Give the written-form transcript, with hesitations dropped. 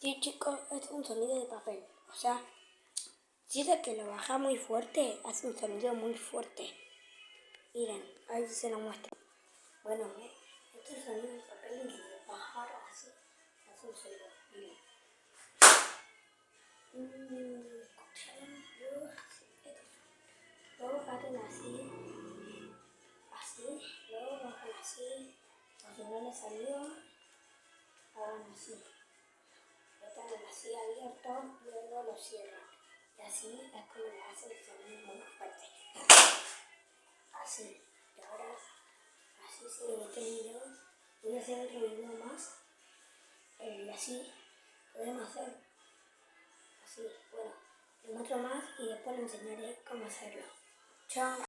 Sí, chicos, es un sonido de papel. O sea, si es que lo baja muy fuerte, hace un sonido muy fuerte. Miren, ahí se lo muestro. Bueno, este es el sonido de papel y si lo bajar así, hace un sonido. Miren. ¿Escucharon? Luego bajan así, luego bajan así, o si no les salió, hagan así. Están así abiertos, luego lo cierran. Y así es como le hacen el sonido muy fuerte. Así. Y ahora, así sigue este video. Voy a hacer otro video más. Y así podemos hacer. Así. Bueno, le muestro más y después le enseñaré cómo hacerlo. Chao.